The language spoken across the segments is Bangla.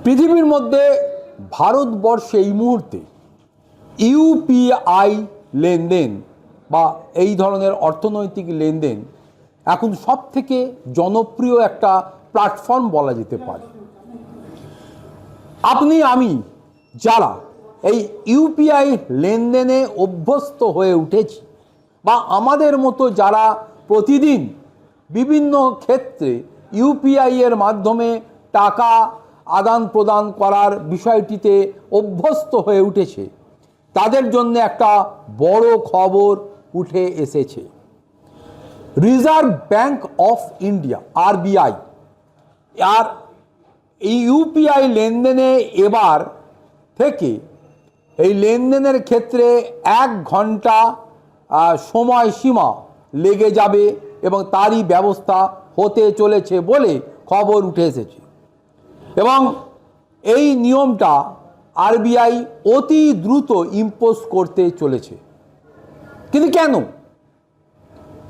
পৃথিবীর মধ্যে ভারতবর্ষে এই মুহূর্তে ইউপিআই লেনদেন বা এই ধরনের অর্থনৈতিক লেনদেন এখন সব থেকে জনপ্রিয় একটা প্ল্যাটফর্ম বলা যেতে পারে। আপনি আমি যারা এই ইউপিআই লেনদেনে অভ্যস্ত হয়ে উঠেছি বা আমাদের মতো যারা প্রতিদিন বিভিন্ন ক্ষেত্রে ইউপিআই এর মাধ্যমে টাকা আদান প্রদান করার বিষয়টিতে অভ্যস্ত হয়ে উঠেছে, তাদের জন্য একটা বড় খবর উঠে এসেছে। Reserve bank of India RBI আর এই ইউপিআই লেনদেনে এবার থেকে এই লেনদেনের ক্ষেত্রে 1 ঘন্টা সময়সীমা লেগে যাবে এবং তারই ব্যবস্থা হতে চলেছে বলে খবর উঠে এসেছে। এবং এই নিয়মটা আরবিআই অতি দ্রুত ইম্পোজ করতে চলেছে। কিন্তু কেন?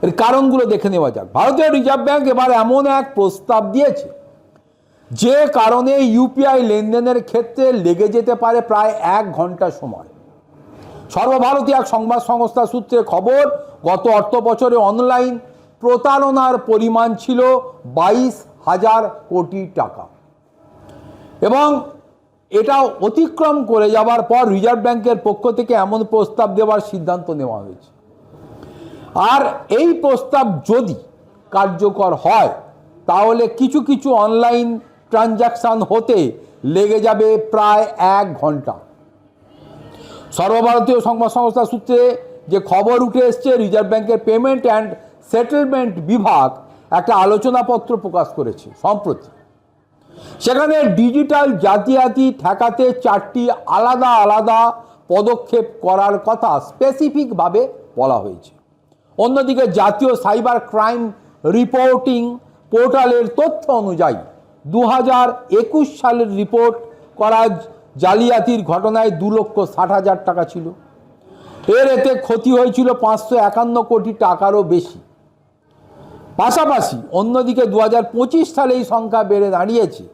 এর কারণগুলো দেখে নেওয়া যাক। ভারতীয় রিজার্ভ ব্যাংক এবার এমন এক প্রস্তাব দিয়েছে যে কারণে ইউপিআই লেনদেনের ক্ষেত্রে লেগে যেতে পারে প্রায় 1 ঘন্টা সময়। সর্বভারতীয় এক সংবাদ সংস্থা সূত্রে খবর, গত অর্থ বছরে অনলাইন প্রতারণার পরিমাণ ছিল 22,000 কোটি টাকা এবং এটা অতিক্রম করে যাওয়ার পর রিজার্ভ ব্যাংকের পক্ষ থেকে এমন প্রস্তাব দেওয়ার সিদ্ধান্ত নেওয়া হয়েছে। আর এই প্রস্তাব যদি কার্যকর হয় তাহলে কিছু কিছু অনলাইন ট্রানজাকশান হতে লেগে যাবে প্রায় 1 ঘন্টা। সর্বভারতীয় সংবাদ সংস্থা সূত্রে যে খবর উঠে এসছে, রিজার্ভ ব্যাংকের পেমেন্ট অ্যান্ড সেটেলমেন্ট বিভাগ একটা আলোচনাপত্র প্রকাশ করেছে সম্প্রতি। সেখানে ডিজিটাল জালিয়াতি ঠেকাতে 4টি আলাদা আলাদা পদক্ষেপ করার কথা স্পেসিফিকভাবে বলা হয়েছে। অন্যদিকে জাতীয় সাইবার ক্রাইম রিপোর্টিং পোর্টালের তথ্য অনুযায়ী 2021 সালের রিপোর্ট করা জালিয়াতির ঘটনায় 2,60,000 টাকা ছিল। এতে ক্ষতি হয়েছিল 551 কোটি টাকারও বেশি। পাশাপাশি অন্যদিকে 2025 সালে এই সংখ্যা বেড়ে দাঁড়িয়েছে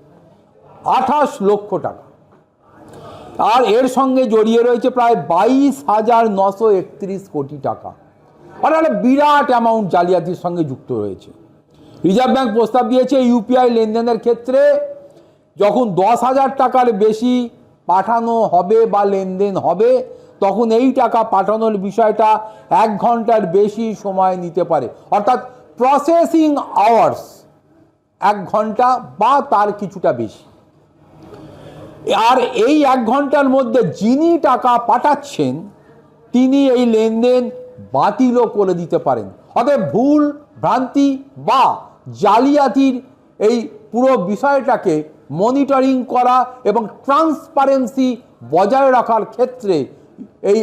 28 লক্ষ টাকা। আর এর সঙ্গে জড়িয়ে রয়েছে প্রায় 22,931 কোটি টাকা। অর্থাৎ বিরাট অ্যামাউন্ট জালিয়াতির সঙ্গে যুক্ত রয়েছে। রিজার্ভ ব্যাংক প্রস্তাব দিয়েছে ইউপিআই লেনদেনের ক্ষেত্রে যখন 10,000 টাকার বেশি পাঠানো হবে বা লেনদেন হবে তখন এই টাকা পাঠানোর বিষয়টা 1 ঘন্টার বেশি সময় নিতে পারে। অর্থাৎ প্রসেসিং আওয়ার্স 1 ঘন্টা বা তার কিছুটা বেশি। আর এই 1 ঘন্টার মধ্যে যিনি টাকা পাঠাচ্ছেন তিনি এই লেনদেন বাতিলও করে দিতে পারেন। অতএব ভুল ভ্রান্তি বা জালিয়াতির এই পুরো বিষয়টাকে মনিটরিং করা এবং ট্রান্সপারেন্সি বজায় রাখার ক্ষেত্রে এই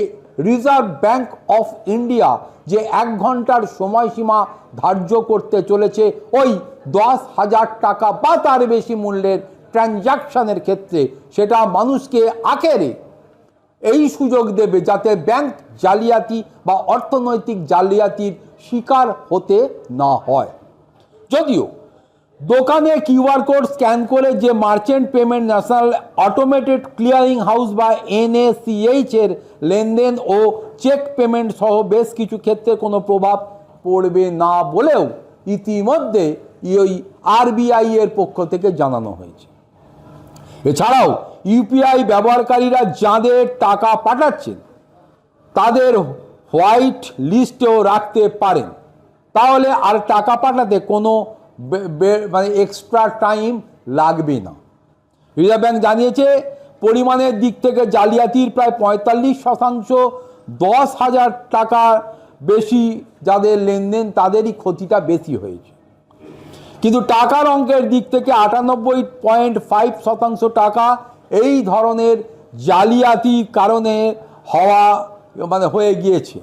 রিজার্ভ ব্যাংক অফ ইন্ডিয়া যে 1 ঘন্টার সময়সীমা ধার্য করতে চলেছে ওই 10,000 টাকা বা তার বেশি মূল্যের ট্রানজাকশানের ক্ষেত্রে, সেটা মানুষকে আখেরে এই সুযোগ দেবে যাতে ব্যাংক জালিয়াতি বা অর্থনৈতিক জালিয়াতির শিকার হতে না হয়। যদিও দোকানে কিউআর কোড স্ক্যান করে যে merchant payment national automated clearing house বা NACH এর লেনদেন ও চেক পেমেন্ট সহ বেশ কিছু ক্ষেত্রে কোনো প্রভাব পড়বে না বলেও ইতিমধ্যে ওই আরবিআই এর পক্ষ থেকে জানানো হয়েছে। এছাড়াও ইউপিআই ব্যবহারকারীরা যাদের টাকা পাঠাচ্ছেন তাদের হোয়াইট লিস্টেও রাখতে পারেন, তাহলে আর টাকা পাঠাতে কোনো এক্সট্রা টাইম লাগবে না। রিজার্ভ ব্যাংক জানিয়েছে পরিমাণের দিক থেকে জালিয়াতির প্রায় 45% 10,000 টাকা বেশি যাদের লেনদেন তাদেরই ক্ষতিটা বেশি হয়েছে। কিন্তু টাকার অঙ্কের দিক থেকে 98.5% টাকা এই ধরনের জালিয়াতির কারণে হয়ে গিয়েছে।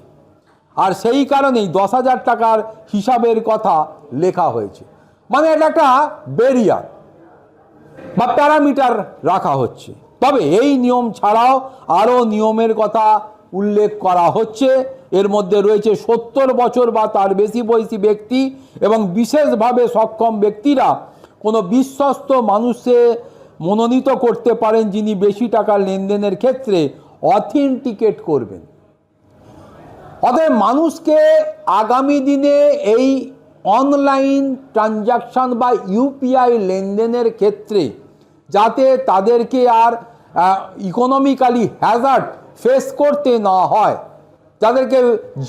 আর সেই কারণেই 10,000 টাকার হিসাবের কথা লেখা হয়েছে। মানে এটা একটা ব্যারিয়ার বা প্যারামিটার রাখা হচ্ছে। তবে এই নিয়ম ছাড়াও আরও নিয়মের কথা উল্লেখ করা হচ্ছে। এর মধ্যে রয়েছে 70 বছর বা তার বেশি বয়সী ব্যক্তি এবং বিশেষভাবে সক্ষম ব্যক্তিরা কোনো বিশ্বস্ত মানুষের মনোনীত করতে পারেন যিনি বেশি টাকা লেনদেনের ক্ষেত্রে অথেন্টিকেট করবেন। অতএব মানুষকে আগামী দিনে এই অনলাইন ট্রানজাকশান বা ইউপিআই লেনদেনের ক্ষেত্রে যাতে তাদেরকে আর ইকোনমিক্যালি হ্যাজার্ড ফেস করতে না হয়, তাদেরকে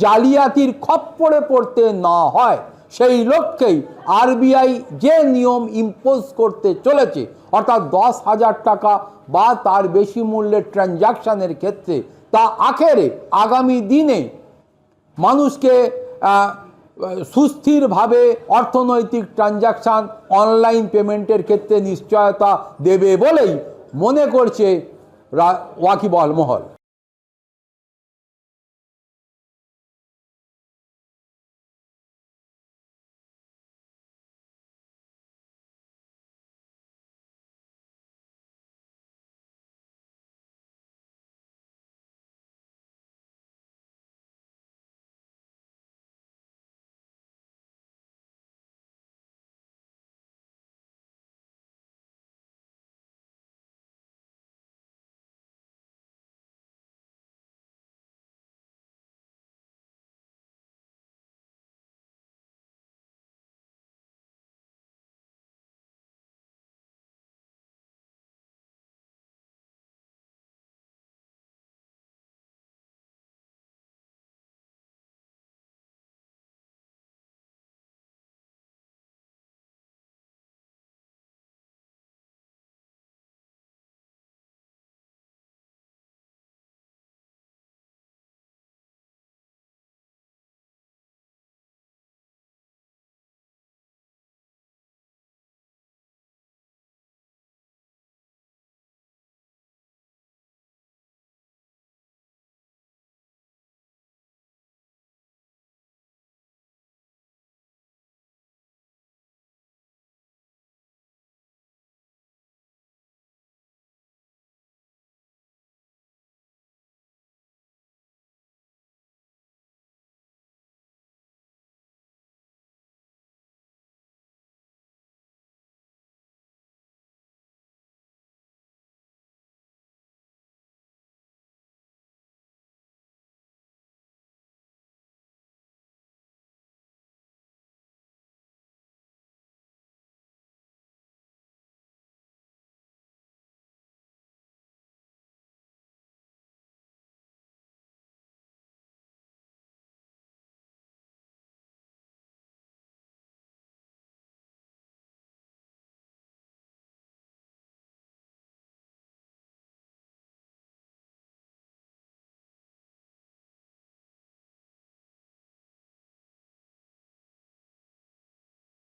জালিয়াতির খপ্পরে পড়তে না হয়, সেই লক্ষ্যেই আরবিআই যে নিয়ম ইম্পোজ করতে চলেছে, অর্থাৎ 10,000 টাকা বা তার বেশি মূল্যের ট্রানজাকশানের ক্ষেত্রে, তা আখেরে আগামী দিনে মানুষকে সুস্থিরভাবে অর্থনৈতিক ট্রানজাকশান অনলাইন পেমেন্টের ক্ষেত্রে নিশ্চয়তা দেবে বলেই মনে করছে ওয়াকিবহাল মহল।